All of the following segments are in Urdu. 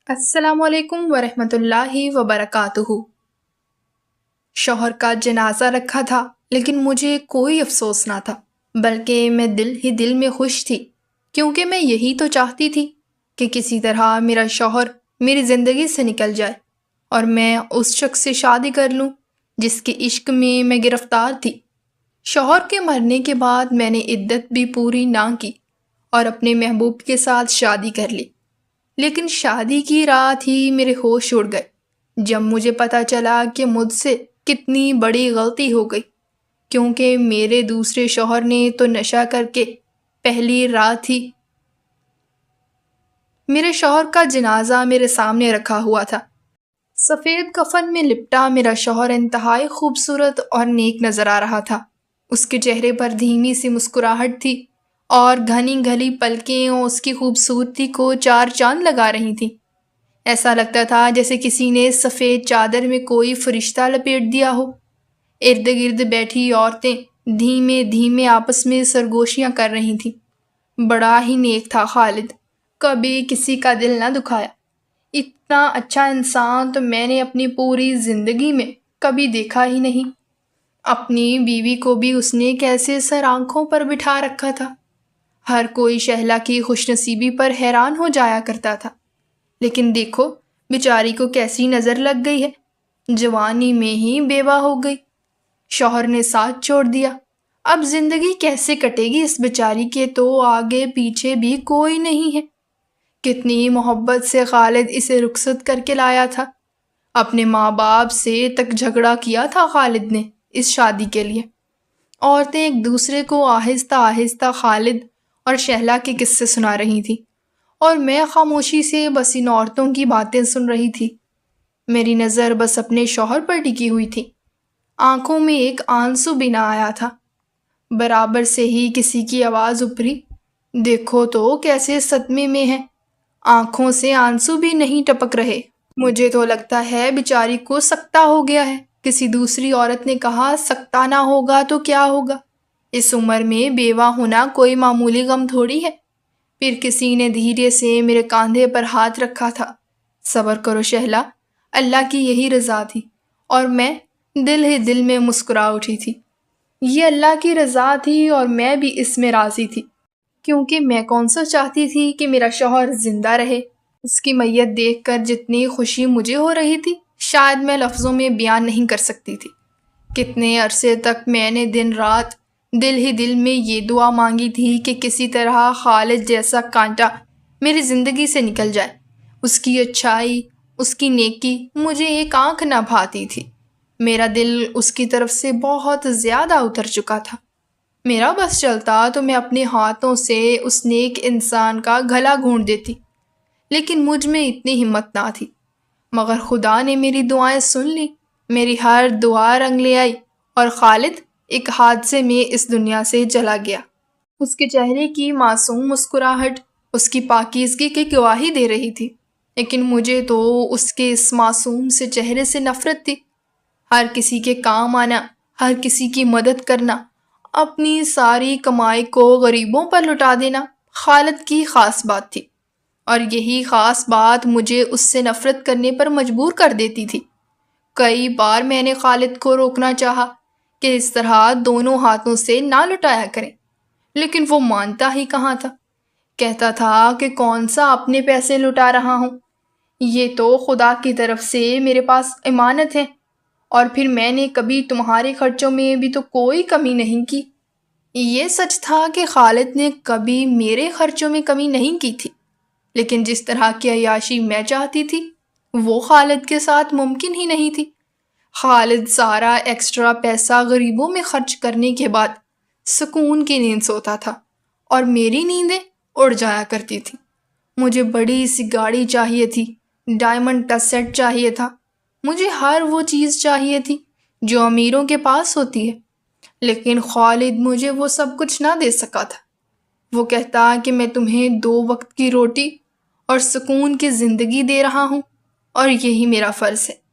السلام علیکم ورحمۃ اللہ وبرکاتہ۔ شوہر کا جنازہ رکھا تھا لیکن مجھے کوئی افسوس نہ تھا، بلکہ میں دل ہی دل میں خوش تھی، کیونکہ میں یہی تو چاہتی تھی کہ کسی طرح میرا شوہر میری زندگی سے نکل جائے اور میں اس شخص سے شادی کر لوں جس کے عشق میں گرفتار تھی۔ شوہر کے مرنے کے بعد میں نے عدت بھی پوری نہ کی اور اپنے محبوب کے ساتھ شادی کر لی، لیکن شادی کی رات ہی میرے ہوش اڑ گئے جب مجھے پتہ چلا کہ مجھ سے کتنی بڑی غلطی ہو گئی، کیونکہ میرے دوسرے شوہر نے تو نشہ کر کے پہلی رات ہی میرے شوہر کا جنازہ میرے سامنے رکھا ہوا تھا۔ سفید کفن میں لپٹا میرا شوہر انتہائی خوبصورت اور نیک نظر آ رہا تھا۔ اس کے چہرے پر دھیمی سی مسکراہٹ تھی اور گھنی گھلی پلکیں اس کی خوبصورتی کو چار چاند لگا رہی تھیں۔ ایسا لگتا تھا جیسے کسی نے سفید چادر میں کوئی فرشتہ لپیٹ دیا ہو۔ ارد گرد بیٹھی عورتیں دھیمے دھیمے آپس میں سرگوشیاں کر رہی تھیں۔ بڑا ہی نیک تھا خالد، کبھی کسی کا دل نہ دکھایا۔ اتنا اچھا انسان تو میں نے اپنی پوری زندگی میں کبھی دیکھا ہی نہیں۔ اپنی بیوی کو بھی اس نے کیسے سر آنکھوں پر بٹھا رکھا تھا۔ ہر کوئی شہلا کی خوش نصیبی پر حیران ہو جایا کرتا تھا، لیکن دیکھو بیچاری کو کیسی نظر لگ گئی ہے، جوانی میں ہی بیوہ ہو گئی، شوہر نے ساتھ چھوڑ دیا۔ اب زندگی کیسے کٹے گی اس بیچاری کے، تو آگے پیچھے بھی کوئی نہیں ہے۔ کتنی محبت سے خالد اسے رخصت کر کے لایا تھا، اپنے ماں باپ سے تک جھگڑا کیا تھا خالد نے اس شادی کے لیے۔ عورتیں ایک دوسرے کو آہستہ آہستہ خالد اور شہلا کے قصے سنا رہی تھی، اور میں خاموشی سے بس ان عورتوں کی باتیں سن رہی تھی۔ میری نظر بس اپنے شوہر پر ٹکی ہوئی تھی، آنکھوں میں ایک آنسو بھی نہ آیا تھا۔ برابر سے ہی کسی کی آواز ابھری، دیکھو تو کیسے صدمے میں ہے، آنکھوں سے آنسو بھی نہیں ٹپک رہے۔ مجھے تو لگتا ہے بیچاری کو سکتہ ہو گیا ہے۔ کسی دوسری عورت نے کہا، سکتہ نہ ہوگا تو کیا ہوگا، اس عمر میں بیوہ ہونا کوئی معمولی غم تھوڑی ہے۔ پھر کسی نے دھیرے سے میرے کاندھے پر ہاتھ رکھا تھا۔ صبر کرو شہلا، اللہ کی یہی رضا تھی، اور میں دل ہی دل میں مسکرا اٹھی تھی۔ یہ اللہ کی رضا تھی اور میں بھی اس میں راضی تھی، کیونکہ میں کون سا چاہتی تھی کہ میرا شوہر زندہ رہے۔ اس کی میت دیکھ کر جتنی خوشی مجھے ہو رہی تھی، شاید میں لفظوں میں بیان نہیں کر سکتی تھی۔ کتنے عرصے تک میں نے دن رات دل ہی دل میں یہ دعا مانگی تھی کہ کسی طرح خالد جیسا کانٹا میری زندگی سے نکل جائے۔ اس کی اچھائی، اس کی نیکی مجھے ایک آنکھ نہ بھاتی تھی۔ میرا دل اس کی طرف سے بہت زیادہ اتر چکا تھا۔ میرا بس چلتا تو میں اپنے ہاتھوں سے اس نیک انسان کا گلا گھونٹ دیتی، لیکن مجھ میں اتنی ہمت نہ تھی۔ مگر خدا نے میری دعائیں سن لی، میری ہر دعا رنگ لے آئی، اور خالد ایک حادثے میں اس دنیا سے چلا گیا۔ اس کے چہرے کی معصوم مسکراہٹ اس کی پاکیزگی کی گواہی دے رہی تھی، لیکن مجھے تو اس کے اس معصوم سے چہرے سے نفرت تھی۔ ہر کسی کے کام آنا، ہر کسی کی مدد کرنا، اپنی ساری کمائی کو غریبوں پر لٹا دینا خالد کی خاص بات تھی، اور یہی خاص بات مجھے اس سے نفرت کرنے پر مجبور کر دیتی تھی۔ کئی بار میں نے خالد کو روکنا چاہا کہ اس طرح دونوں ہاتھوں سے نہ لٹایا کریں، لیکن وہ مانتا ہی کہاں تھا۔ کہتا تھا کہ کون سا اپنے پیسے لٹا رہا ہوں، یہ تو خدا کی طرف سے میرے پاس امانت ہے، اور پھر میں نے کبھی تمہارے خرچوں میں بھی تو کوئی کمی نہیں کی۔ یہ سچ تھا کہ خالد نے کبھی میرے خرچوں میں کمی نہیں کی تھی، لیکن جس طرح کی عیاشی میں چاہتی تھی وہ خالد کے ساتھ ممکن ہی نہیں تھی۔ خالد سارا ایکسٹرا پیسہ غریبوں میں خرچ کرنے کے بعد سکون کی نیند سوتا تھا، اور میری نیندیں اڑ جایا کرتی تھی۔ مجھے بڑی سی گاڑی چاہیے تھی، ڈائمنڈ کا سیٹ چاہیے تھا، مجھے ہر وہ چیز چاہیے تھی جو امیروں کے پاس ہوتی ہے، لیکن خالد مجھے وہ سب کچھ نہ دے سکا تھا۔ وہ کہتا کہ میں تمہیں 2 وقت کی روٹی اور سکون کی زندگی دے رہا ہوں، اور یہی میرا فرض ہے۔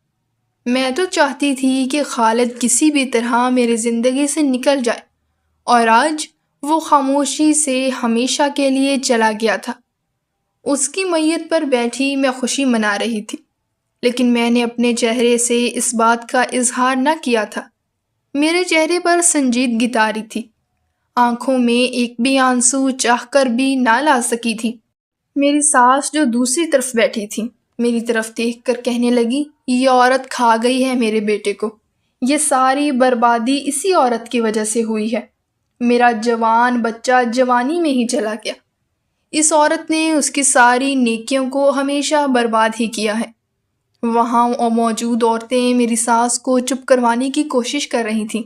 میں تو چاہتی تھی کہ خالد کسی بھی طرح میری زندگی سے نکل جائے، اور آج وہ خاموشی سے ہمیشہ کے لیے چلا گیا تھا۔ اس کی میت پر بیٹھی میں خوشی منا رہی تھی، لیکن میں نے اپنے چہرے سے اس بات کا اظہار نہ کیا تھا۔ میرے چہرے پر سنجیدگی طاری تھی، آنکھوں میں ایک بھی آنسو چاہ کر بھی نہ لا سکی تھی۔ میری ساس جو دوسری طرف بیٹھی تھی میری طرف دیکھ کر کہنے لگی، یہ عورت کھا گئی ہے میرے بیٹے کو، یہ ساری بربادی اسی عورت کی وجہ سے ہوئی ہے، میرا جوان بچہ جوانی میں ہی چلا گیا، اس عورت نے اس کی ساری نیکیوں کو ہمیشہ برباد ہی کیا ہے۔ وہاں موجود عورتیں میری ساس کو چپ کروانے کی کوشش کر رہی تھیں۔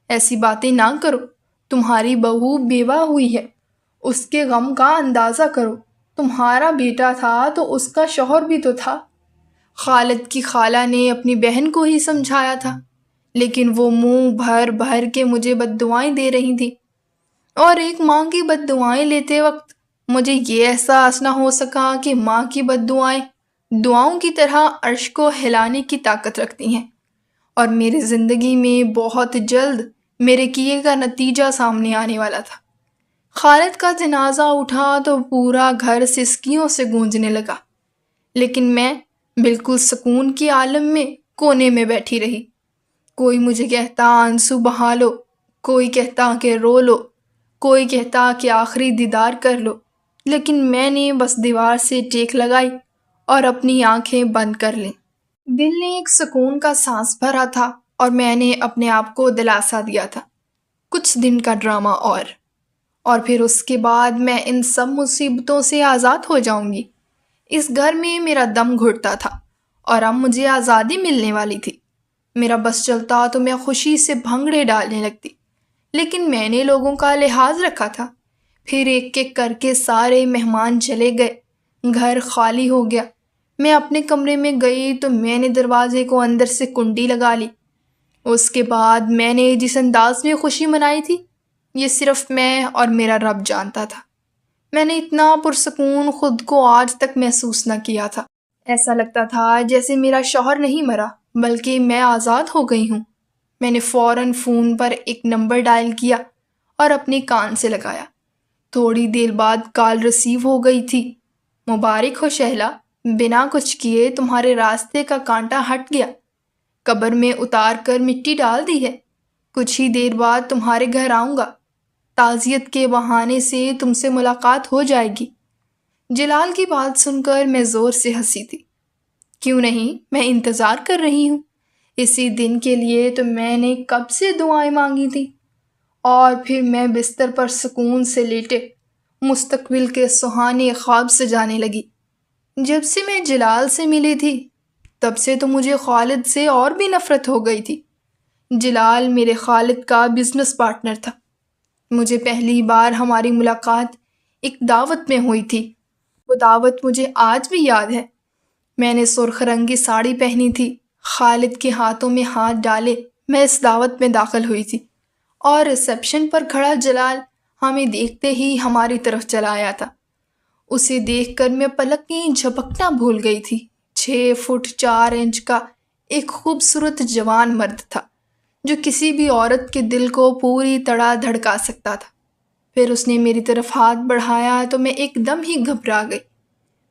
ایسی باتیں نہ کرو، تمہاری بہو بیوہ ہوئی ہے، اس کے غم کا اندازہ کرو، تمہارا بیٹا تھا تو اس کا شوہر بھی تو تھا۔ خالد کی خالہ نے اپنی بہن کو ہی سمجھایا تھا، لیکن وہ منہ بھر بھر کے مجھے بد دعائیں دے رہی تھی، اور ایک ماں کی بد دعائیں لیتے وقت مجھے یہ احساس نہ ہو سکا کہ ماں کی بد دعائیں دعاؤں کی طرح عرش کو ہلانے کی طاقت رکھتی ہیں، اور میری زندگی میں بہت جلد میرے کیے کا نتیجہ سامنے آنے والا تھا۔ خالد کا جنازہ اٹھا تو پورا گھر سسکیوں سے گونجنے لگا، لیکن میں بالکل سکون کے عالم میں کونے میں بیٹھی رہی۔ کوئی مجھے کہتا آنسو بہا لو، کوئی کہتا کہ رو لو، کوئی کہتا کہ آخری دیدار کر لو، لیکن میں نے بس دیوار سے ٹیک لگائی اور اپنی آنکھیں بند کر لیں۔ دل نے ایک سکون کا سانس بھرا تھا اور میں نے اپنے آپ کو دلاسا دیا تھا، کچھ دن کا ڈرامہ اور پھر اس کے بعد میں ان سب مصیبتوں سے آزاد ہو جاؤں گی۔ اس گھر میں میرا دم گھٹتا تھا اور اب مجھے آزادی ملنے والی تھی۔ میرا بس چلتا تو میں خوشی سے بھنگڑے ڈالنے لگتی، لیکن میں نے لوگوں کا لحاظ رکھا تھا۔ پھر ایک ایک کر کے سارے مہمان چلے گئے، گھر خالی ہو گیا۔ میں اپنے کمرے میں گئی تو میں نے دروازے کو اندر سے کنڈی لگا لی۔ اس کے بعد میں نے جس انداز میں خوشی منائی تھی، یہ صرف میں اور میرا رب جانتا تھا۔ میں نے اتنا پرسکون خود کو آج تک محسوس نہ کیا تھا۔ ایسا لگتا تھا جیسے میرا شوہر نہیں مرا بلکہ میں آزاد ہو گئی ہوں۔ میں نے فوراً فون پر ایک نمبر ڈائل کیا اور اپنے کان سے لگایا۔ تھوڑی دیر بعد کال ریسیو ہو گئی تھی۔ مبارک ہو شہلا، بنا کچھ کیے تمہارے راستے کا کانٹا ہٹ گیا، قبر میں اتار کر مٹی ڈال دی ہے، کچھ ہی دیر بعد تمہارے گھر آؤں گا، تعزیت کے بہانے سے تم سے ملاقات ہو جائے گی۔ جلال کی بات سن کر میں زور سے ہنسی تھی۔ کیوں نہیں، میں انتظار کر رہی ہوں، اسی دن کے لیے تو میں نے کب سے دعائیں مانگی تھی۔ اور پھر میں بستر پر سکون سے لیٹے مستقبل کے سہانے خواب سجانے لگی۔ جب سے میں جلال سے ملی تھی تب سے تو مجھے خالد سے اور بھی نفرت ہو گئی تھی۔ جلال میرے خالد کا بزنس پارٹنر تھا۔ مجھے پہلی بار ہماری ملاقات ایک دعوت میں ہوئی تھی۔ وہ دعوت مجھے آج بھی یاد ہے۔ میں نے سرخ رنگی ساڑی پہنی تھی، خالد کے ہاتھوں میں ہاتھ ڈالے میں اس دعوت میں داخل ہوئی تھی، اور ریسیپشن پر کھڑا جلال ہمیں دیکھتے ہی ہماری طرف چلا آیا تھا۔ اسے دیکھ کر میں پلکیں جھپکنا بھول گئی تھی۔ 6 فٹ 4 انچ کا ایک خوبصورت جوان مرد تھا جو کسی بھی عورت کے دل کو پوری طرح دھڑکا سکتا تھا۔ پھر اس نے میری طرف ہاتھ بڑھایا تو میں ایک دم ہی گھبرا گئی۔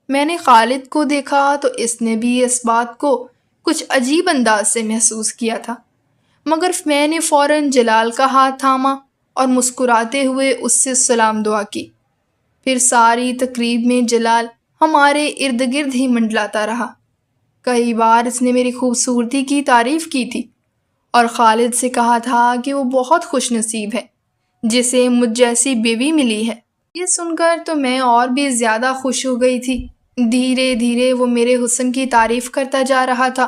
میں نے خالد کو دیکھا تو اس نے بھی اس بات کو کچھ عجیب انداز سے محسوس کیا تھا، مگر میں نے فوراً جلال کا ہاتھ تھاما اور مسکراتے ہوئے اس سے سلام دعا کی۔ پھر ساری تقریب میں جلال ہمارے ارد گرد ہی منڈلاتا رہا۔ کئی بار اس نے میری خوبصورتی کی تعریف کی تھی اور خالد سے کہا تھا کہ وہ بہت خوش نصیب ہے جسے مجھ جیسی بیوی ملی ہے۔ یہ سن کر تو میں اور بھی زیادہ خوش ہو گئی تھی۔ دھیرے دھیرے وہ میرے حسن کی تعریف کرتا جا رہا تھا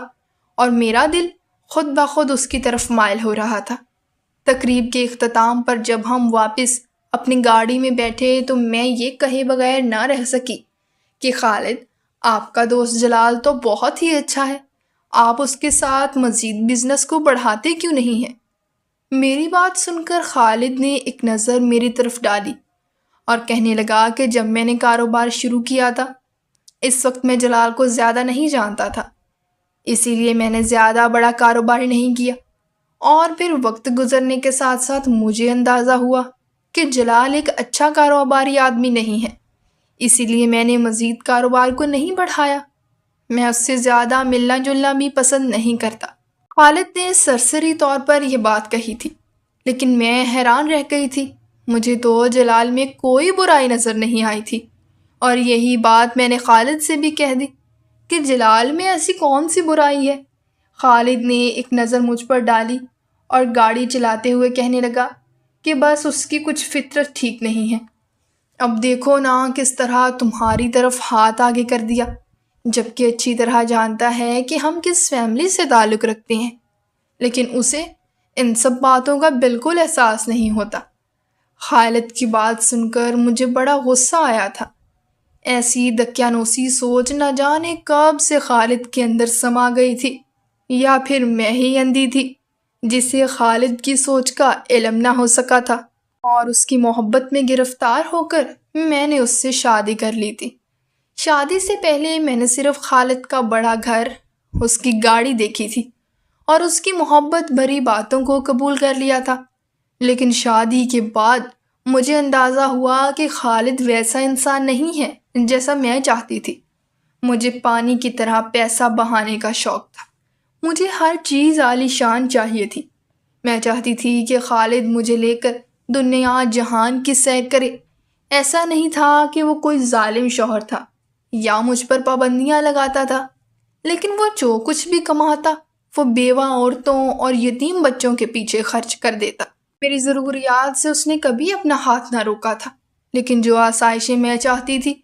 اور میرا دل خود بخود اس کی طرف مائل ہو رہا تھا۔ تقریب کے اختتام پر جب ہم واپس اپنی گاڑی میں بیٹھے تو میں یہ کہے بغیر نہ رہ سکی کہ خالد، آپ کا دوست جلال تو بہت ہی اچھا ہے، آپ اس کے ساتھ مزید بزنس کو بڑھاتے کیوں نہیں ہیں؟ میری بات سن کر خالد نے ایک نظر میری طرف ڈالی اور کہنے لگا کہ جب میں نے کاروبار شروع کیا تھا اس وقت میں جلال کو زیادہ نہیں جانتا تھا، اسی لیے میں نے زیادہ بڑا کاروبار نہیں کیا، اور پھر وقت گزرنے کے ساتھ ساتھ مجھے اندازہ ہوا کہ جلال ایک اچھا کاروباری آدمی نہیں ہے، اسی لیے میں نے مزید کاروبار کو نہیں بڑھایا۔ میں اس سے زیادہ ملنا جلنا بھی پسند نہیں کرتا۔ خالد نے سرسری طور پر یہ بات کہی تھی، لیکن میں حیران رہ گئی تھی۔ مجھے تو جلال میں کوئی برائی نظر نہیں آئی تھی، اور یہی بات میں نے خالد سے بھی کہہ دی کہ جلال میں ایسی کون سی برائی ہے۔ خالد نے ایک نظر مجھ پر ڈالی اور گاڑی چلاتے ہوئے کہنے لگا کہ بس اس کی کچھ فطرت ٹھیک نہیں ہے۔ اب دیکھو نا کس طرح تمہاری طرف ہاتھ آگے کر دیا، جبکہ اچھی طرح جانتا ہے کہ ہم کس فیملی سے تعلق رکھتے ہیں، لیکن اسے ان سب باتوں کا بالکل احساس نہیں ہوتا۔ خالد کی بات سن کر مجھے بڑا غصہ آیا تھا۔ ایسی دقیانوسی سوچ نہ جانے کب سے خالد کے اندر سما گئی تھی، یا پھر میں ہی اندھی تھی جسے خالد کی سوچ کا علم نہ ہو سکا تھا، اور اس کی محبت میں گرفتار ہو کر میں نے اس سے شادی کر لی تھی۔ شادی سے پہلے میں نے صرف خالد کا بڑا گھر، اس کی گاڑی دیکھی تھی اور اس کی محبت بھری باتوں کو قبول کر لیا تھا، لیکن شادی کے بعد مجھے اندازہ ہوا کہ خالد ویسا انسان نہیں ہے جیسا میں چاہتی تھی۔ مجھے پانی کی طرح پیسہ بہانے کا شوق تھا۔ مجھے ہر چیز عالی شان چاہیے تھی۔ میں چاہتی تھی کہ خالد مجھے لے کر دنیا جہان کی سیر کرے۔ ایسا نہیں تھا کہ وہ کوئی ظالم شوہر تھا یا مجھ پر پابندیاں لگاتا تھا، لیکن وہ جو کچھ بھی کماتا وہ بیوہ عورتوں اور یتیم بچوں کے پیچھے خرچ کر دیتا۔ میری ضروریات سے اس نے کبھی اپنا ہاتھ نہ روکا تھا، لیکن جو آسائشیں میں چاہتی تھی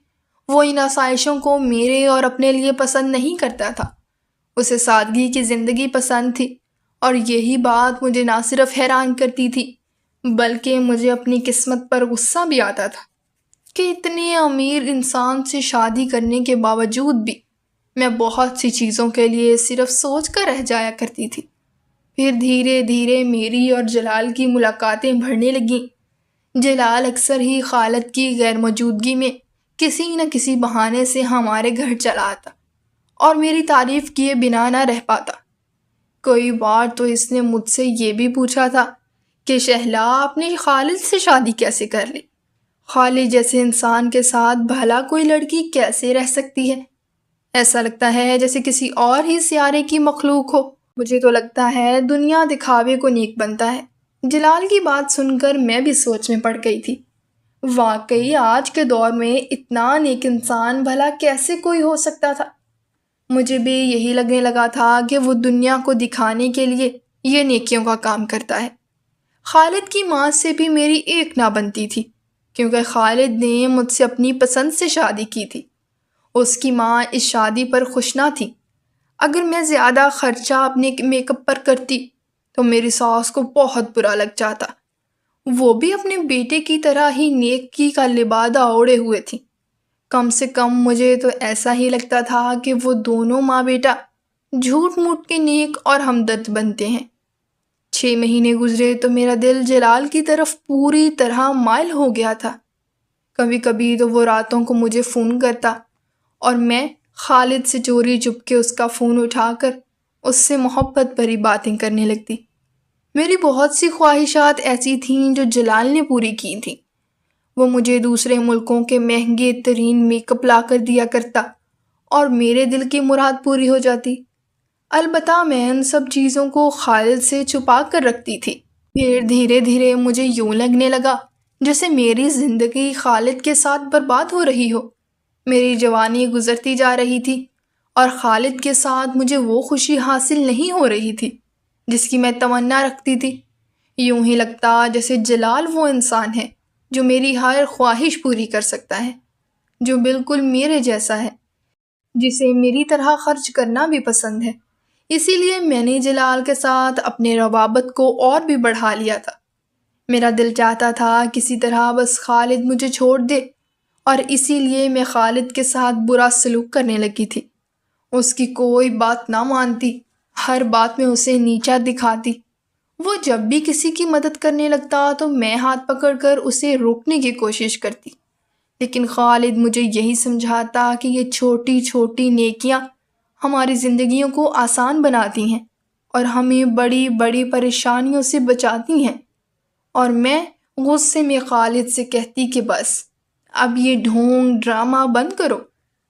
وہ ان آسائشوں کو میرے اور اپنے لیے پسند نہیں کرتا تھا۔ اسے سادگی کی زندگی پسند تھی، اور یہی بات مجھے نہ صرف حیران کرتی تھی بلکہ مجھے اپنی قسمت پر غصہ بھی آتا تھا کہ اتنے امیر انسان سے شادی کرنے کے باوجود بھی میں بہت سی چیزوں کے لیے صرف سوچ کر رہ جایا کرتی تھی۔ پھر دھیرے دھیرے میری اور جلال کی ملاقاتیں بڑھنے لگیں۔ جلال اکثر ہی خالد کی غیر موجودگی میں کسی نہ کسی بہانے سے ہمارے گھر چلا آتا اور میری تعریف کیے بنا نہ رہ پاتا۔ کوئی بار تو اس نے مجھ سے یہ بھی پوچھا تھا کہ شہلا اپنے خالد سے شادی کیسے کر لی؟ خالد جیسے انسان کے ساتھ بھلا کوئی لڑکی کیسے رہ سکتی ہے؟ ایسا لگتا ہے جیسے کسی اور ہی سیارے کی مخلوق ہو۔ مجھے تو لگتا ہے دنیا دکھاوے کو نیک بنتا ہے۔ جلال کی بات سن کر میں بھی سوچ میں پڑ گئی تھی۔ واقعی آج کے دور میں اتنا نیک انسان بھلا کیسے کوئی ہو سکتا تھا؟ مجھے بھی یہی لگنے لگا تھا کہ وہ دنیا کو دکھانے کے لیے یہ نیکیوں کا کام کرتا ہے۔ خالد کی ماں سے بھی میری ایک نہ بنتی تھی، کیونکہ خالد نے مجھ سے اپنی پسند سے شادی کی تھی۔ اس کی ماں اس شادی پر خوش نہ تھی۔ اگر میں زیادہ خرچہ اپنے میک اپ پر کرتی تو میری ساس کو بہت برا لگ جاتا۔ وہ بھی اپنے بیٹے کی طرح ہی نیکی کا لبادہ اوڑھے ہوئے تھی۔ کم سے کم مجھے تو ایسا ہی لگتا تھا کہ وہ دونوں ماں بیٹا جھوٹ موٹ کے نیک اور ہمدرد بنتے ہیں۔ 6 مہینے گزرے تو میرا دل جلال کی طرف پوری طرح مائل ہو گیا تھا۔ کبھی کبھی تو وہ راتوں کو مجھے فون کرتا اور میں خالد سے چوری چپ کے اس کا فون اٹھا کر اس سے محبت بھری باتیں کرنے لگتی۔ میری بہت سی خواہشات ایسی تھیں جو جلال نے پوری کی تھیں۔ وہ مجھے دوسرے ملکوں کے مہنگے ترین میک اپ لا کر دیا کرتا اور میرے دل کی مراد پوری ہو جاتی۔ البتہ میں ان سب چیزوں کو خالد سے چھپا کر رکھتی تھی۔ پھر دھیرے دھیرے مجھے یوں لگنے لگا جیسے میری زندگی خالد کے ساتھ برباد ہو رہی ہو۔ میری جوانی گزرتی جا رہی تھی اور خالد کے ساتھ مجھے وہ خوشی حاصل نہیں ہو رہی تھی جس کی میں تمنا رکھتی تھی۔ یوں ہی لگتا جیسے جلال وہ انسان ہے جو میری ہر خواہش پوری کر سکتا ہے، جو بالکل میرے جیسا ہے، جسے میری طرح خرچ کرنا بھی پسند ہے۔ اسی لیے میں نے جلال کے ساتھ اپنے روابط کو اور بھی بڑھا لیا تھا۔ میرا دل چاہتا تھا کسی طرح بس خالد مجھے چھوڑ دے، اور اسی لیے میں خالد کے ساتھ برا سلوک کرنے لگی تھی۔ اس کی کوئی بات نہ مانتی، ہر بات میں اسے نیچا دکھاتی۔ وہ جب بھی کسی کی مدد کرنے لگتا تو میں ہاتھ پکڑ کر اسے روکنے کی کوشش کرتی، لیکن خالد مجھے یہی سمجھاتا کہ یہ چھوٹی چھوٹی نیکیاں ہماری زندگیوں کو آسان بناتی ہیں اور ہمیں بڑی بڑی پریشانیوں سے بچاتی ہیں، اور میں غصے میں خالد سے کہتی کہ بس اب یہ ڈھونگ ڈرامہ بند کرو،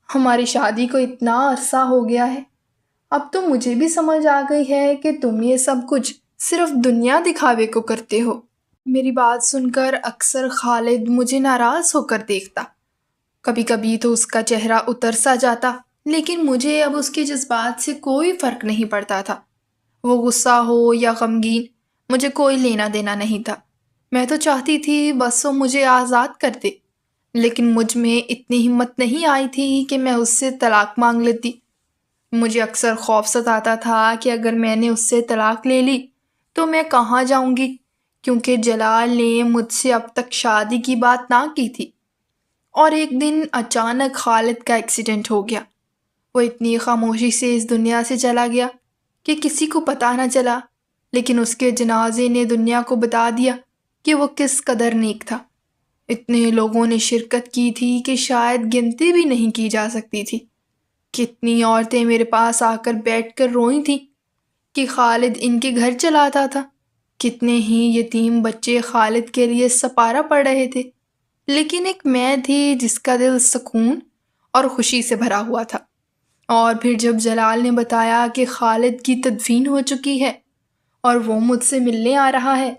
ہماری شادی کو اتنا عرصہ ہو گیا ہے، اب تو مجھے بھی سمجھ آ گئی ہے کہ تم یہ سب کچھ صرف دنیا دکھاوے کو کرتے ہو۔ میری بات سن کر اکثر خالد مجھے ناراض ہو کر دیکھتا، کبھی کبھی تو اس کا چہرہ اتر سا جاتا، لیکن مجھے اب اس کے جذبات سے کوئی فرق نہیں پڑتا تھا۔ وہ غصہ ہو یا غمگین، مجھے کوئی لینا دینا نہیں تھا۔ میں تو چاہتی تھی بس وہ مجھے آزاد کر دے، لیکن مجھ میں اتنی ہمت نہیں آئی تھی کہ میں اس سے طلاق مانگ لیتی۔ مجھے اکثر خوف ستاتا تھا کہ اگر میں نے اس سے طلاق لے لی تو میں کہاں جاؤں گی، کیونکہ جلال نے مجھ سے اب تک شادی کی بات نہ کی تھی۔ اور ایک دن اچانک خالد کا ایکسیڈنٹ ہو گیا۔ وہ اتنی خاموشی سے اس دنیا سے چلا گیا کہ کسی کو پتہ نہ چلا، لیکن اس کے جنازے نے دنیا کو بتا دیا کہ وہ کس قدر نیک تھا۔ اتنے لوگوں نے شرکت کی تھی کہ شاید گنتی بھی نہیں کی جا سکتی تھی۔ کتنی عورتیں میرے پاس آ کر بیٹھ کر روئی تھیں کہ خالد ان کے گھر چلا آتا تھا۔ کتنے ہی یتیم بچے خالد کے لیے سپارہ پڑ رہے تھے، لیکن ایک میں تھی جس کا دل سکون اور خوشی سے بھرا ہوا تھا۔ اور پھر جب جلال نے بتایا کہ خالد کی تدفین ہو چکی ہے اور وہ مجھ سے ملنے آ رہا ہے،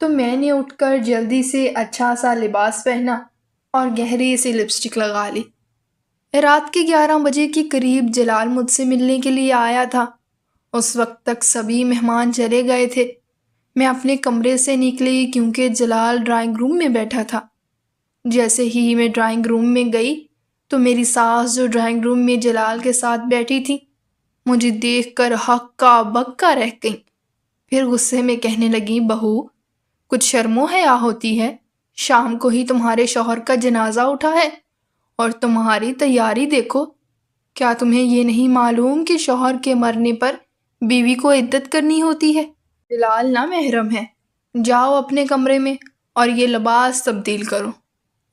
تو میں نے اٹھ کر جلدی سے اچھا سا لباس پہنا اور گہری سی لپسٹک لگا لی۔ رات کے 11 بجے کے قریب جلال مجھ سے ملنے کے لیے آیا تھا۔ اس وقت تک سبھی مہمان چلے گئے تھے۔ میں اپنے کمرے سے نکلی کیونکہ جلال ڈرائنگ روم میں بیٹھا تھا۔ جیسے ہی میں ڈرائنگ روم میں گئی تو میری ساس جو ڈرائنگ روم میں جلال کے ساتھ بیٹھی تھی، مجھے دیکھ کر ہکا بکا رہ گئی۔ پھر غصے میں کہنے لگی، بہو کچھ شرم و حیا ہوتی ہے، شام کو ہی تمہارے شوہر کا جنازہ اٹھا ہے اور تمہاری تیاری دیکھو۔ کیا تمہیں یہ نہیں معلوم کہ شوہر کے مرنے پر بیوی کو عدت کرنی ہوتی ہے؟ جلال نا محرم ہے، جاؤ اپنے کمرے میں اور یہ لباس تبدیل کرو،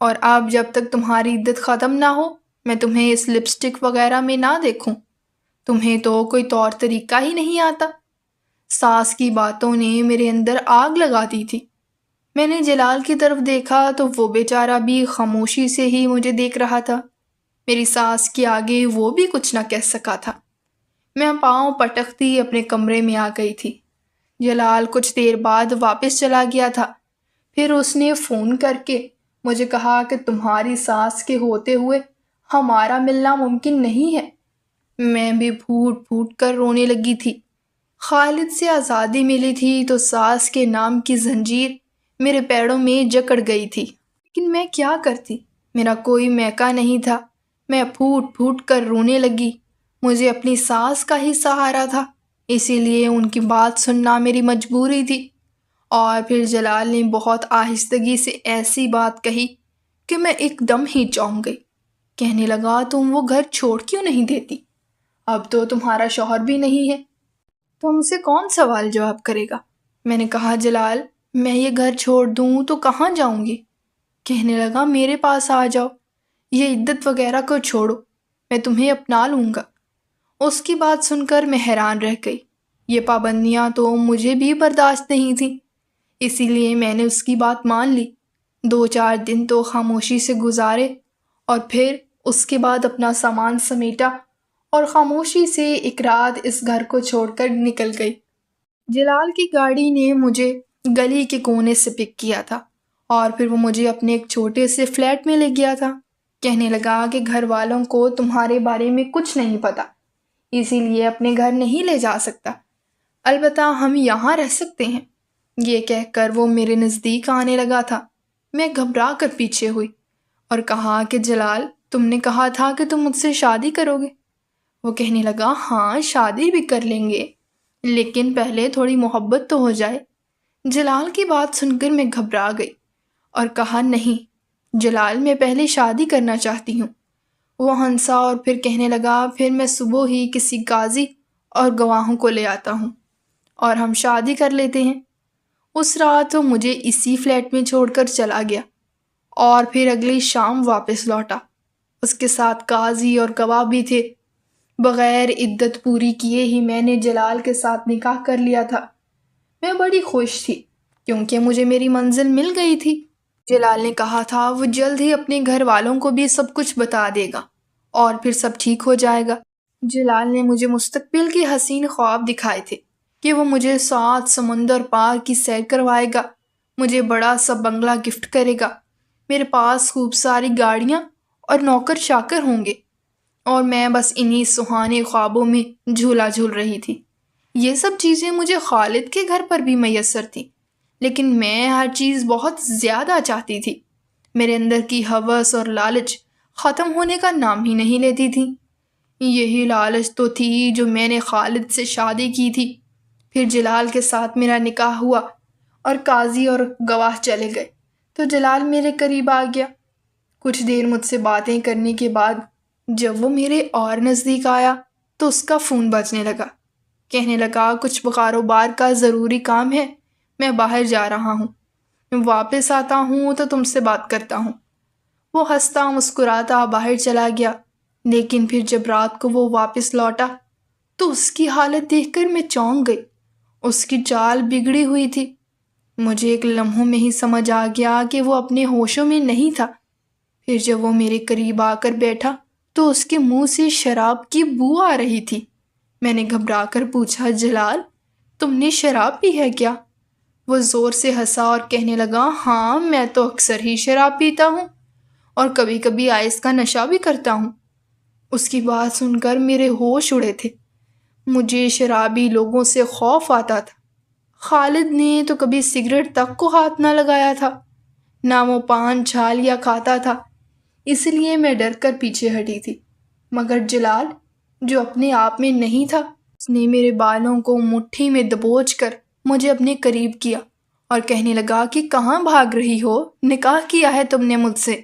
اور اب جب تک تمہاری عدت ختم نہ ہو میں تمہیں اس لپسٹک وغیرہ میں نہ دیکھوں۔ تمہیں تو کوئی طور طریقہ ہی نہیں آتا۔ ساس کی باتوں نے میرے اندر آگ لگا دی تھی۔ میں نے جلال کی طرف دیکھا تو وہ بیچارہ بھی خاموشی سے ہی مجھے دیکھ رہا تھا۔ میری ساس کے آگے وہ بھی کچھ نہ کہہ سکا تھا۔ میں پاؤں پٹکتی اپنے کمرے میں آ گئی تھی۔ جلال کچھ دیر بعد واپس چلا گیا تھا۔ پھر اس نے فون کر کے مجھے کہا کہ تمہاری ساس کے ہوتے ہوئے ہمارا ملنا ممکن نہیں ہے۔ میں بھی پھوٹ پھوٹ کر رونے لگی تھی۔ خالد سے آزادی ملی تھی تو ساس کے نام کی زنجیر میرے پیروں میں جکڑ گئی تھی، لیکن میں کیا کرتی؟ میرا کوئی میکا نہیں تھا۔ میں پھوٹ پھوٹ کر رونے لگی۔ مجھے اپنی ساس کا ہی سہارا تھا، اسی لیے ان کی بات سننا میری مجبوری تھی۔ اور پھر جلال نے بہت آہستگی سے ایسی بات کہی کہ میں ایک دم ہی چونک گئی۔ کہنے لگا، تم وہ گھر چھوڑ کیوں نہیں دیتی؟ اب تو تمہارا شوہر بھی نہیں ہے، تم سے کون سوال جواب کرے گا؟ میں نے کہا، جلال میں یہ گھر چھوڑ دوں تو کہاں جاؤں گی؟ کہنے لگا، میرے پاس آ جاؤ، یہ عدت وغیرہ کو چھوڑو، میں تمہیں اپنا لوں گا۔ اس کی بات سن کر میں حیران رہ گئی۔ یہ پابندیاں تو مجھے بھی برداشت نہیں تھیں، اسی لیے میں نے اس کی بات مان لی۔ 2-4 دن تو خاموشی سے گزارے اور پھر اس کے بعد اپنا سامان سمیٹا اور خاموشی سے ایک رات اس گھر کو چھوڑ کر نکل گئی۔ جلال کی گاڑی نے مجھے گلی کے کونے سے پک کیا تھا اور پھر وہ مجھے اپنے ایک چھوٹے سے فلیٹ میں لے گیا تھا۔ کہنے لگا کہ گھر والوں کو تمہارے بارے میں کچھ نہیں پتا، اسی لیے اپنے گھر نہیں لے جا سکتا، البتہ ہم یہاں رہ سکتے ہیں۔ یہ کہہ کر وہ میرے نزدیک آنے لگا تھا۔ میں گھبرا کر پیچھے ہوئی اور کہا کہ جلال تم نے کہا تھا کہ تم مجھ سے شادی کرو گے۔ وہ کہنے لگا، ہاں شادی بھی کر لیں گے، لیکن پہلے تھوڑی محبت تو ہو جائے۔ جلال کی بات سن کر میں گھبرا گئی اور کہا، نہیں جلال میں پہلے شادی کرنا چاہتی ہوں۔ وہ ہنسا اور پھر کہنے لگا، پھر میں صبح ہی کسی قاضی اور گواہوں کو لے آتا ہوں اور ہم شادی کر لیتے ہیں۔ اس رات وہ مجھے اسی فلیٹ میں چھوڑ کر چلا گیا اور پھر اگلی شام واپس لوٹا۔ اس کے ساتھ قاضی اور گواہ بھی تھے۔ بغیر عدت پوری کیے ہی میں نے جلال کے ساتھ نکاح کر لیا تھا۔ میں بڑی خوش تھی کیونکہ مجھے میری منزل مل گئی تھی۔ جلال نے کہا تھا وہ جلد ہی اپنے گھر والوں کو بھی سب کچھ بتا دے گا اور پھر سب ٹھیک ہو جائے گا۔ جلال نے مجھے مستقبل کے حسین خواب دکھائے تھے کہ وہ مجھے 7 سمندر پار کی سیر کروائے گا، مجھے بڑا سا بنگلہ گفٹ کرے گا، میرے پاس خوب ساری گاڑیاں اور نوکر چاکر ہوں گے، اور میں بس انہی سہانے خوابوں میں جھولا جھول رہی تھی۔ یہ سب چیزیں مجھے خالد کے گھر پر بھی میسر تھیں، لیکن میں ہر چیز بہت زیادہ چاہتی تھی۔ میرے اندر کی ہوس اور لالچ ختم ہونے کا نام ہی نہیں لیتی تھی۔ یہی لالچ تو تھی جو میں نے خالد سے شادی کی تھی۔ پھر جلال کے ساتھ میرا نکاح ہوا اور قاضی اور گواہ چلے گئے تو جلال میرے قریب آ گیا۔ کچھ دیر مجھ سے باتیں کرنے کے بعد جب وہ میرے اور نزدیک آیا تو اس کا فون بجنے لگا۔ کہنے لگا کچھ کاروبار کا ضروری کام ہے، میں باہر جا رہا ہوں، واپس آتا ہوں تو تم سے بات کرتا ہوں۔ وہ ہنستا مسکراتا باہر چلا گیا، لیکن پھر جب رات کو وہ واپس لوٹا تو اس کی حالت دیکھ کر میں چونک گئی۔ اس کی چال بگڑی ہوئی تھی۔ مجھے ایک لمحوں میں ہی سمجھ آ گیا کہ وہ اپنے ہوشوں میں نہیں تھا۔ پھر جب وہ میرے قریب آ کر بیٹھا تو اس کے منہ سے شراب کی بو آ رہی تھی۔ میں نے گھبرا کر پوچھا، جلال تم نے شراب پی ہے کیا؟ وہ زور سے ہنسا اور کہنے لگا، ہاں میں تو اکثر ہی شراب پیتا ہوں اور کبھی کبھی آئس کا نشہ بھی کرتا ہوں۔ اس کی بات سن کر میرے ہوش اڑے تھے۔ مجھے شرابی لوگوں سے خوف آتا تھا۔ خالد نے تو کبھی سگریٹ تک کو ہاتھ نہ لگایا تھا، نہ وہ پان چھالیا کھاتا تھا، اس لیے میں ڈر کر پیچھے ہٹی تھی۔ مگر جلال جو اپنے آپ میں نہیں تھا، اس نے میرے بالوں کو مٹھی میں دبوچ کر مجھے اپنے قریب کیا اور کہنے لگا کہ کہاں بھاگ رہی ہو؟ نکاح کیا ہے تم نے مجھ سے،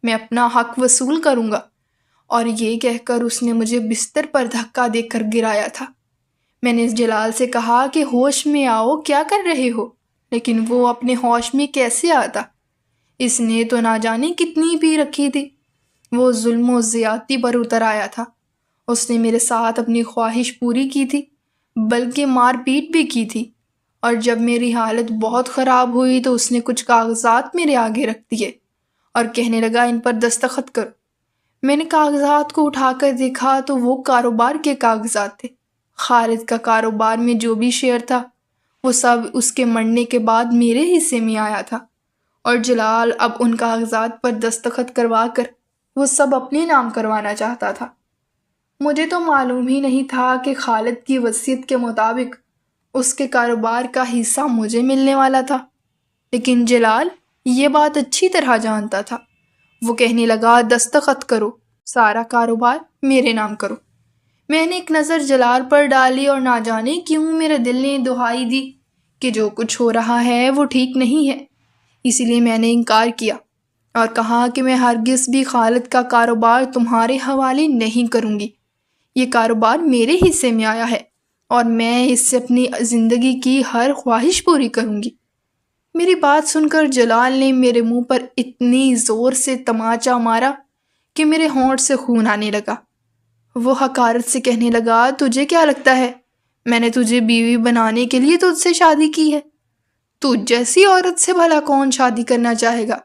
میں اپنا حق وصول کروں گا۔ اور یہ کہہ کر اس نے مجھے بستر پر دھکا دے کر گرایا تھا۔ میں نے جلال سے کہا کہ ہوش میں آؤ، کیا کر رہے ہو؟ لیکن وہ اپنے ہوش میں کیسے آتا؟ اس نے تو نہ جانے کتنی پی رکھی تھی۔ وہ ظلم و زیادتی پر اتر آیا تھا۔ اس نے میرے ساتھ اپنی خواہش پوری کی تھی، بلکہ مار پیٹ بھی کی تھی، اور جب میری حالت بہت خراب ہوئی تو اس نے کچھ کاغذات میرے آگے رکھ دیے اور کہنے لگا ان پر دستخط کرو۔ میں نے کاغذات کو اٹھا کر دیکھا تو وہ کاروبار کے کاغذات تھے۔ خالد کا کاروبار میں جو بھی شیئر تھا وہ سب اس کے مرنے کے بعد میرے حصے میں آیا تھا، اور جلال اب ان کاغذات پر دستخط کروا کر وہ سب اپنے نام کروانا چاہتا تھا۔ مجھے تو معلوم ہی نہیں تھا کہ خالد کی وصیت کے مطابق اس کے کاروبار کا حصہ مجھے ملنے والا تھا، لیکن جلال یہ بات اچھی طرح جانتا تھا۔ وہ کہنے لگا دستخط کرو، سارا کاروبار میرے نام کرو۔ میں نے ایک نظر جلال پر ڈالی اور نہ جانے کیوں میرے دل نے دہائی دی کہ جو کچھ ہو رہا ہے وہ ٹھیک نہیں ہے، اسی لیے میں نے انکار کیا اور کہا کہ میں ہرگز بھی خالد کا کاروبار تمہارے حوالے نہیں کروں گی۔ یہ کاروبار میرے حصے میں آیا ہے اور میں اس سے اپنی زندگی کی ہر خواہش پوری کروں گی۔ میری بات سن کر جلال نے میرے منہ پر اتنی زور سے تماچا مارا کہ میرے ہونٹ سے خون آنے لگا۔ وہ حقارت سے کہنے لگا، تجھے کیا لگتا ہے میں نے تجھے بیوی بنانے کے لیے تجھ سے شادی کی ہے؟ تجھ جیسی عورت سے بھلا کون شادی کرنا چاہے گا؟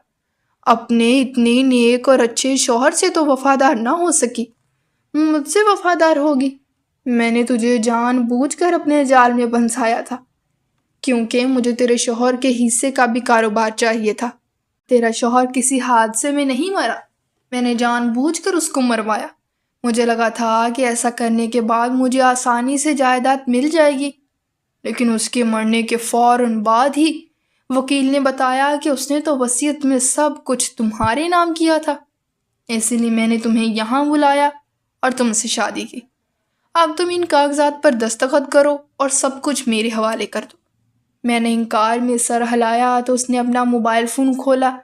اپنے اتنے نیک اور اچھے شوہر سے تو وفادار نہ ہو سکی، مجھ سے وفادار ہوگی؟ میں نے تجھے جان بوجھ کر اپنے جال میں پھنسایا تھا، کیونکہ مجھے تیرے شوہر کے حصے کا بھی کاروبار چاہیے تھا۔ تیرا شوہر کسی حادثے میں نہیں مرا، میں نے جان بوجھ کر اس کو مروایا۔ مجھے لگا تھا کہ ایسا کرنے کے بعد مجھے آسانی سے جائیداد مل جائے گی، لیکن اس کے مرنے کے فوراً بعد ہی وکیل نے بتایا کہ اس نے تو وصیت میں سب کچھ تمہارے نام کیا تھا، اسی لیے میں نے تمہیں یہاں بلایا اور تم سے شادی کی۔ اب تم ان کاغذات پر دستخط کرو اور سب کچھ میرے حوالے کر دو۔ میں نے انکار میں سر ہلایا تو اس نے اپنا موبائل فون کھولا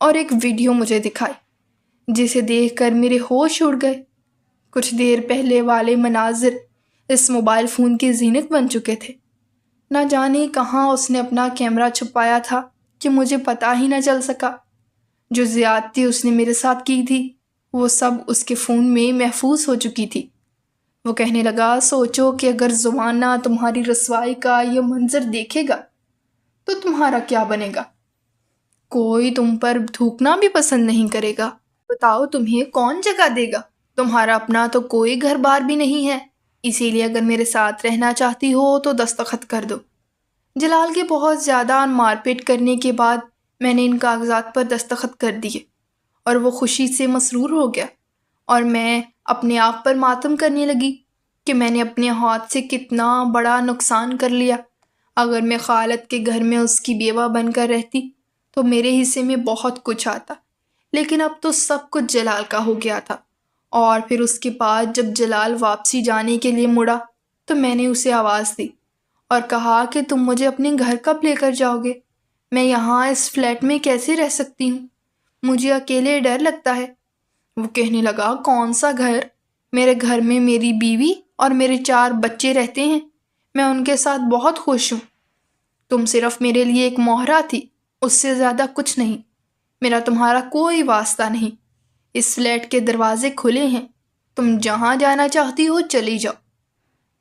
اور ایک ویڈیو مجھے دکھائی، جسے دیکھ کر میرے ہوش اڑ گئے۔ کچھ دیر پہلے والے مناظر اس موبائل فون کی زینت بن چکے تھے۔ نہ جانے کہاں اس نے اپنا کیمرہ چھپایا تھا کہ مجھے پتہ ہی نہ چل سکا۔ جو زیادتی اس نے میرے ساتھ کی تھی وہ سب اس کے فون میں محفوظ ہو چکی تھی۔ وہ کہنے لگا، سوچو کہ اگر زمانہ تمہاری رسوائی کا یہ منظر دیکھے گا تو تمہارا کیا بنے گا؟ کوئی تم پر تھوکنا بھی پسند نہیں کرے گا۔ بتاؤ تمہیں کون جگہ دے گا؟ تمہارا اپنا تو کوئی گھر بار بھی نہیں ہے، اسی لیے اگر میرے ساتھ رہنا چاہتی ہو تو دستخط کر دو۔ جلال کے بہت زیادہ مار پیٹ کرنے کے بعد میں نے ان کاغذات پر دستخط کر دیے اور وہ خوشی سے مسرور ہو گیا، اور میں اپنے آپ پر ماتم کرنے لگی کہ میں نے اپنے ہاتھ سے کتنا بڑا نقصان کر لیا۔ اگر میں خالد کے گھر میں اس کی بیوہ بن کر رہتی تو میرے حصے میں بہت کچھ آتا، لیکن اب تو سب کچھ جلال کا ہو گیا تھا۔ اور پھر اس کے بعد جب جلال واپسی جانے کے لیے مڑا تو میں نے اسے آواز دی اور کہا کہ تم مجھے اپنے گھر کب لے کر جاؤ گے؟ میں یہاں اس فلیٹ میں کیسے رہ سکتی ہوں؟ مجھے اکیلے ڈر لگتا ہے۔ وہ کہنے لگا، کون سا گھر؟ میرے گھر میں میری بیوی اور میرے 4 بچے رہتے ہیں، میں ان کے ساتھ بہت خوش ہوں۔ تم صرف میرے لیے ایک مہرہ تھی، اس سے زیادہ کچھ نہیں۔ میرا تمہارا کوئی واسطہ نہیں۔ اس فلیٹ کے دروازے کھلے ہیں، تم جہاں جانا چاہتی ہو چلی جاؤ۔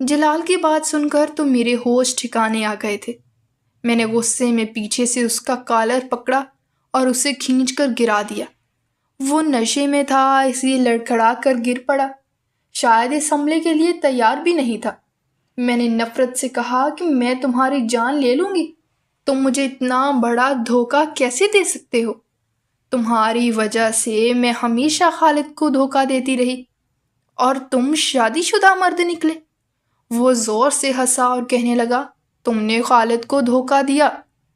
جلال کی بات سن کر تو میرے ہوش ٹھکانے آ گئے تھے۔ میں نے غصے میں پیچھے سے اس کا کالر پکڑا اور اسے کھینچ کر گرا دیا۔ وہ نشے میں تھا، اس لیے لڑکھڑا کر گر پڑا، شاید اس حملے کے لیے تیار بھی نہیں تھا۔ میں نے نفرت سے کہا کہ میں تمہاری جان لے لوں گی، تم مجھے اتنا بڑا دھوکہ کیسے دے سکتے ہو؟ تمہاری وجہ سے میں ہمیشہ خالد کو دھوکہ دیتی رہی، اور تم شادی شدہ مرد نکلے۔ وہ زور سے ہنسا اور کہنے لگا، تم نے خالد کو دھوکہ دیا،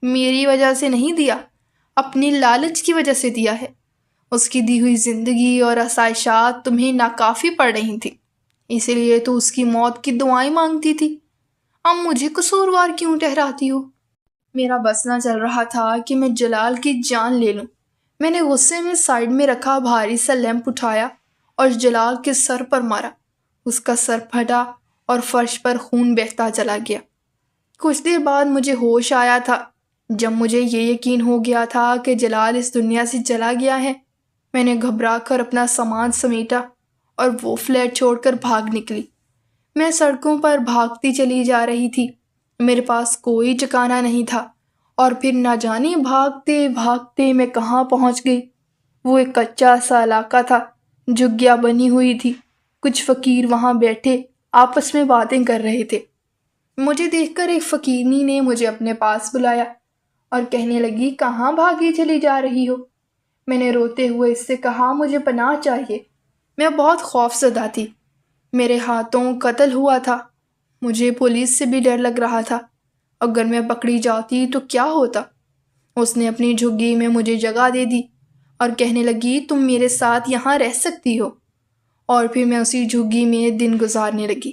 میری وجہ سے نہیں دیا، اپنی لالچ کی وجہ سے دیا ہے۔ اس کی دی ہوئی زندگی اور آسائشات تمہیں ناکافی پڑ رہی تھی، اسی لیے تو اس کی موت کی دعائیں مانگتی تھی۔ اب مجھے قصوروار کیوں ٹھہراتی ہو؟ میرا بس نہ چل رہا تھا کہ میں جلال کی جان لے لوں۔ میں نے غصے میں سائیڈ میں رکھا بھاری سا لیمپ اٹھایا اور جلال کے سر پر مارا۔ اس کا سر پھٹا اور فرش پر خون بہتا چلا گیا۔ کچھ دیر بعد مجھے ہوش آیا تھا۔ جب مجھے یہ یقین ہو گیا تھا کہ جلال اس دنیا سے چلا گیا ہے، میں نے گھبرا کر اپنا سامان سمیٹا اور وہ فلیٹ چھوڑ کر بھاگ نکلی۔ میں سڑکوں پر بھاگتی چلی جا رہی تھی، میرے پاس کوئی ٹھکانہ نہیں تھا، اور پھر نہ جانے بھاگتے بھاگتے میں کہاں پہنچ گئی۔ وہ ایک کچا سا علاقہ تھا، جھگیاں بنی ہوئی تھی، کچھ فقیر وہاں بیٹھے آپس میں باتیں کر رہے تھے۔ مجھے دیکھ کر ایک فقیرنی نے مجھے اپنے پاس بلایا اور کہنے لگی، کہاں بھاگی چلی جا رہی ہو؟ میں نے روتے ہوئے اس سے کہا، مجھے پناہ چاہیے۔ میں بہت خوف زدہ تھی، میرے ہاتھوں قتل ہوا تھا، مجھے پولیس سے بھی ڈر لگ رہا تھا، اگر میں پکڑی جاتی تو کیا ہوتا؟ اس نے اپنی جھگی میں مجھے جگہ دے دی اور کہنے لگی، تم میرے ساتھ یہاں رہ سکتی ہو۔ اور پھر میں اسی جھگی میں دن گزارنے لگی۔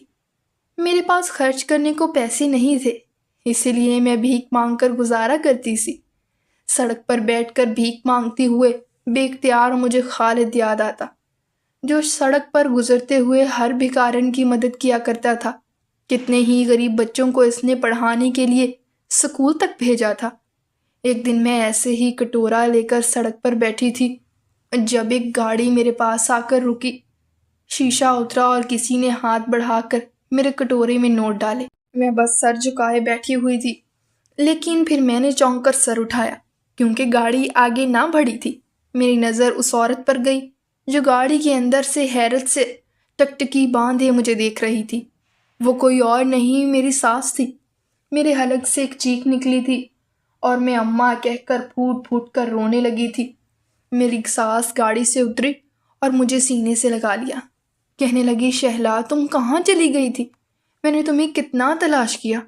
میرے پاس خرچ کرنے کو پیسے نہیں تھے، اسی لیے میں بھیک مانگ کر گزارا کرتی سی۔ سڑک پر بیٹھ کر بھیک مانگتے ہوئے بے اختیار مجھے خالد یاد آتا، جو سڑک پر گزرتے ہوئے ہر بھکارن کی مدد کیا کرتا تھا۔ کتنے ہی غریب بچوں کو اس نے پڑھانے کے لیے اسکول تک بھیجا تھا۔ ایک دن میں ایسے ہی کٹورا لے کر سڑک پر بیٹھی تھی جب ایک گاڑی میرے پاس آ کر رکی۔ شیشہ اترا اور کسی نے ہاتھ بڑھا کر میرے کٹورے میں نوٹ ڈالے۔ میں بس سر جھکائے بیٹھی ہوئی تھی، لیکن پھر میں نے چونک کر سر اٹھایا کیونکہ گاڑی آگے نہ بڑھی تھی۔ میری نظر اس عورت پر گئی جو گاڑی کے اندر سے حیرت سے ٹکٹکی باندھے مجھے دیکھ رہی تھی۔ وہ کوئی اور نہیں، میری ساس تھی۔ میرے حلق سے ایک چیخ نکلی تھی اور میں اماں کہہ کر پھوٹ پھوٹ کر رونے لگی تھی۔ میری ساس گاڑی سے اتری اور مجھے سینے سے لگا لیا، کہنے لگی، شہلا تم کہاں چلی گئی تھی؟ میں نے تمہیں کتنا تلاش کیا۔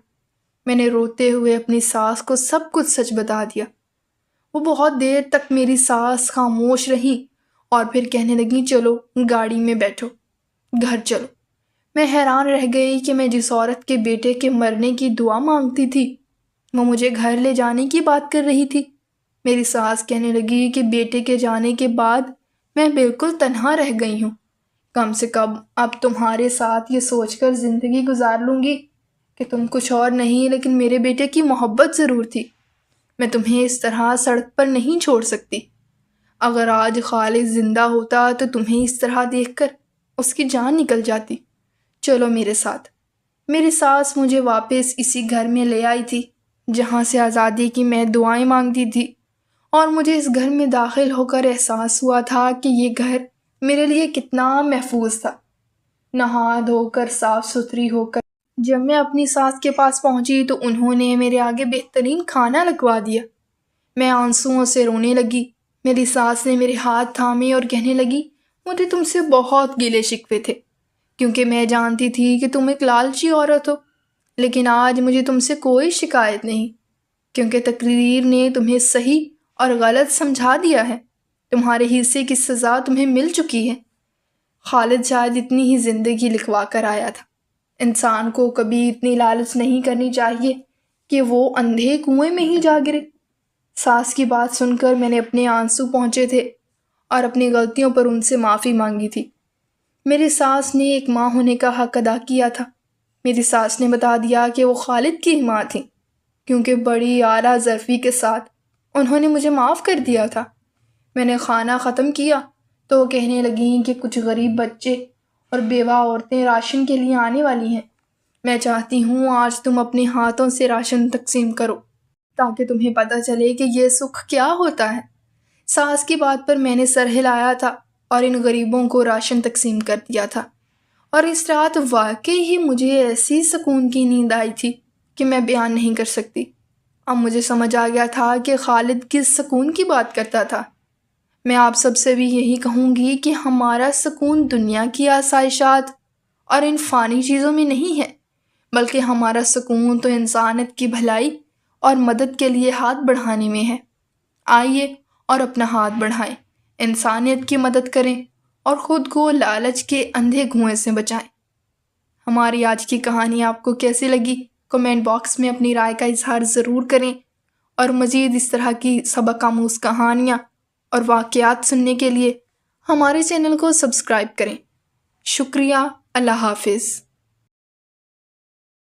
میں نے روتے ہوئے اپنی ساس کو سب کچھ سچ بتا دیا۔ وہ بہت دیر تک میری ساس خاموش رہی اور پھر کہنے لگی، چلو گاڑی میں بیٹھو، گھر چلو۔ میں حیران رہ گئی کہ میں جس عورت کے بیٹے کے مرنے کی دعا مانگتی تھی وہ مجھے گھر لے جانے کی بات کر رہی تھی۔ میری ساس کہنے لگی کہ بیٹے کے جانے کے بعد میں بالکل تنہا رہ گئی ہوں، کم سے کم اب تمہارے ساتھ یہ سوچ کر زندگی گزار لوں گی کہ تم کچھ اور نہیں لیکن میرے بیٹے کی محبت ضرور تھی۔ میں تمہیں اس طرح سڑک پر نہیں چھوڑ سکتی۔ اگر آج خالد زندہ ہوتا تو تمہیں اس طرح دیکھ کر اس کی جان نکل جاتی۔ چلو میرے ساتھ۔ میری ساس مجھے واپس اسی گھر میں لے آئی تھی جہاں سے آزادی کی میں دعائیں مانگتی تھی، اور مجھے اس گھر میں داخل ہو کر احساس ہوا تھا کہ یہ گھر میرے لیے کتنا محفوظ تھا۔ نہا دھو کر صاف ستھری ہو کر جب میں اپنی ساس کے پاس پہنچی تو انہوں نے میرے آگے بہترین کھانا لگوا دیا۔ میں آنسوؤں سے رونے لگی۔ میری ساس نے میرے ہاتھ تھامے اور کہنے لگی، مجھے تم سے بہت گلے شکوے تھے کیونکہ میں جانتی تھی کہ تم ایک لالچی عورت ہو، لیکن آج مجھے تم سے کوئی شکایت نہیں کیونکہ تقریر نے تمہیں صحیح اور غلط سمجھا دیا ہے۔ تمہارے حصے کی سزا تمہیں مل چکی ہے۔ خالد شاید اتنی ہی زندگی لکھوا کر آیا تھا۔ انسان کو کبھی اتنی لالچ نہیں کرنی چاہیے کہ وہ اندھے کنویں میں ہی جا گرے۔ ساس کی بات سن کر میں نے اپنے آنسو پہنچے تھے اور اپنی غلطیوں پر ان سے معافی مانگی تھی۔ میری ساس نے ایک ماں ہونے کا حق ادا کیا تھا۔ میری ساس نے بتا دیا کہ وہ خالد کی ماں تھیں کیونکہ بڑی اعلیٰ ظرفی کے ساتھ انہوں نے مجھے معاف کر دیا تھا۔ میں نے کھانا ختم کیا تو وہ کہنے لگیں کہ کچھ غریب بچے اور بیوہ عورتیں راشن کے لیے آنے والی ہیں۔ میں چاہتی ہوں آج تم اپنے ہاتھوں سے راشن تقسیم کرو تاکہ تمہیں پتہ چلے کہ یہ سکھ کیا ہوتا ہے۔ ساس کی بات پر میں نے سر ہلایا تھا اور ان غریبوں کو راشن تقسیم کر دیا تھا، اور اس رات واقعی ہی مجھے ایسی سکون کی نیند آئی تھی کہ میں بیان نہیں کر سکتی۔ اب مجھے سمجھ آ گیا تھا کہ خالد کس سکون کی بات کرتا تھا۔ میں آپ سب سے بھی یہی کہوں گی کہ ہمارا سکون دنیا کی آسائشات اور ان فانی چیزوں میں نہیں ہے، بلکہ ہمارا سکون تو انسانیت کی بھلائی اور مدد کے لیے ہاتھ بڑھانے میں ہے۔ آئیے اور اپنا ہاتھ بڑھائیں، انسانیت کی مدد کریں اور خود کو لالچ کے اندھے کنویں سے بچائیں۔ ہماری آج کی کہانی آپ کو کیسی لگی؟ کمنٹ باکس میں اپنی رائے کا اظہار ضرور کریں، اور مزید اس طرح کی سبق آموز کہانیاں اور واقعات سننے کے لیے ہمارے چینل کو سبسکرائب کریں۔ شکریہ۔ اللہ حافظ۔